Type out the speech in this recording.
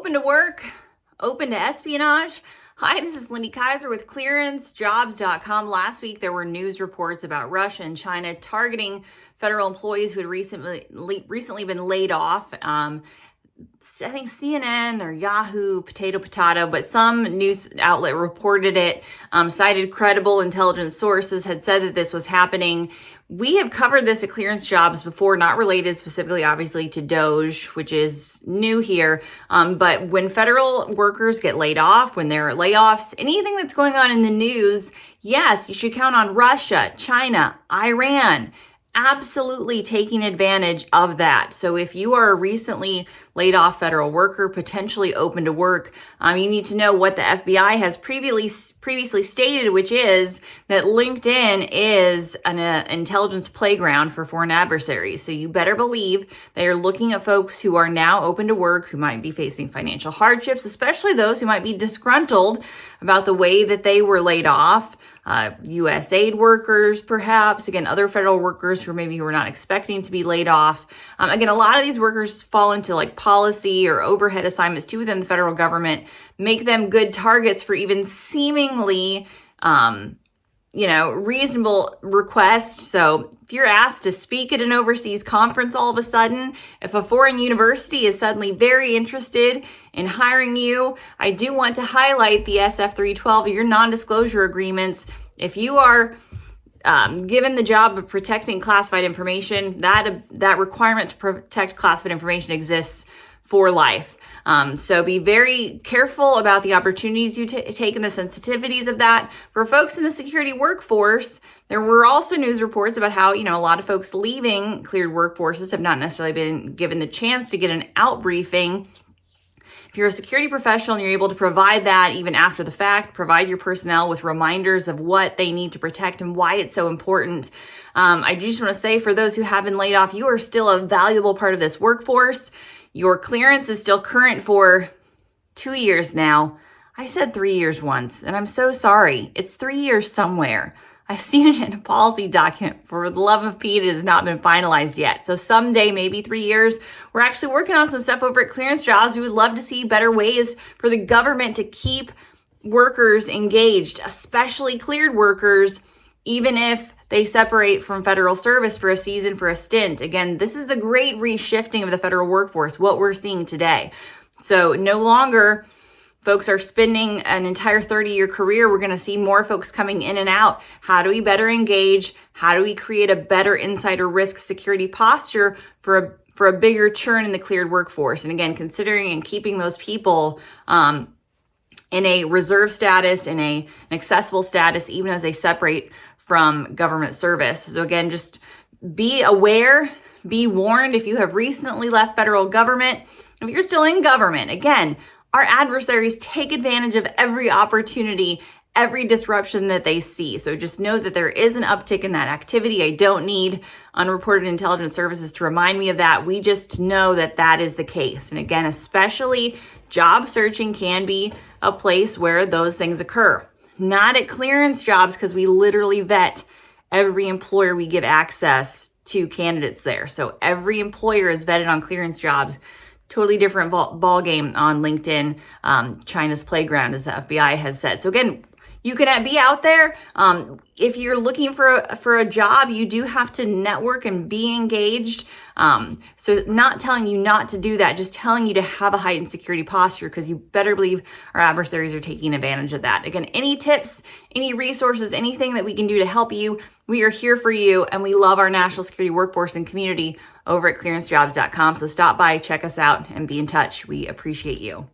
Open to work, open to espionage. Hi, this is Lindy Kaiser with ClearanceJobs.com. Last week, there were news reports about Russia and China targeting federal employees who had recently been laid off. I think CNN or Yahoo, potato, but some news outlet reported it, cited credible intelligence sources, had said that this was happening. We have covered this at Clearance Jobs before, not related specifically, obviously, to Doge, which is new here. But when federal workers get laid off, when there are layoffs, anything that's going on in the news, yes, you should count on Russia, China, Iran, absolutely taking advantage of that. So if you are a recently laid off federal worker, potentially open to work, you need to know what the FBI has previously stated, which is that LinkedIn is an intelligence playground for foreign adversaries. So you better believe they are looking at folks who are now open to work, who might be facing financial hardships, especially those who might be disgruntled about the way that they were laid off. U.S. aid workers, perhaps, again, other federal workers who were not expecting to be laid off. Again, a lot of these workers fall into like policy or overhead assignments too within the federal government, make them good targets for even seemingly, reasonable requests. So if you're asked to speak at an overseas conference all of a sudden, if a foreign university is suddenly very interested in hiring you, I do want to highlight the SF-312, your non-disclosure agreements. If you are given the job of protecting classified information, that requirement to protect classified information exists for life. So be very careful about the opportunities you take and the sensitivities of that. For folks in the security workforce, there were also news reports about how, a lot of folks leaving cleared workforces have not necessarily been given the chance to get an out briefing. If you're a security professional and you're able to provide that even after the fact, provide your personnel with reminders of what they need to protect and why it's so important. I just want to say, for those who have been laid off, you are still a valuable part of this workforce. Your clearance is still current for 2 years now. I said 3 years once, and I'm so sorry. It's 3 years somewhere. I've seen it in a policy document. For the love of Pete, it has not been finalized yet. So someday, maybe 3 years, we're actually working on some stuff over at Clearance Jobs. We would love to see better ways for the government to keep workers engaged, especially cleared workers, even if they separate from federal service for a season, for a stint. Again, this is the great reshifting of the federal workforce, what we're seeing today. So no longer folks are spending an entire 30-year career. We're going to see more folks coming in and out. How do we better engage? How do we create a better insider risk security posture for a bigger churn in the cleared workforce? And again, considering and keeping those people in a reserve status, in an accessible status, even as they separate from government service. So again, just be aware, be warned if you have recently left federal government. If you're still in government, again, our adversaries take advantage of every opportunity, every disruption that they see. So just know that there is an uptick in that activity. I don't need unreported intelligence services to remind me of that. We just know that that is the case. And again, especially job searching can be a place where those things occur. Not at Clearance Jobs, because we literally vet every employer we give access to candidates there. So every employer is vetted on Clearance Jobs. Totally different ball game on LinkedIn, China's playground, as the FBI has said. So again, you can be out there. If you're looking for a job, you do have to network and be engaged. So not telling you not to do that, just telling you to have a heightened security posture, because you better believe our adversaries are taking advantage of that. Again, any tips, any resources, anything that we can do to help you, we are here for you, and we love our national security workforce and community over at ClearanceJobs.com. So stop by, check us out, and be in touch. We appreciate you.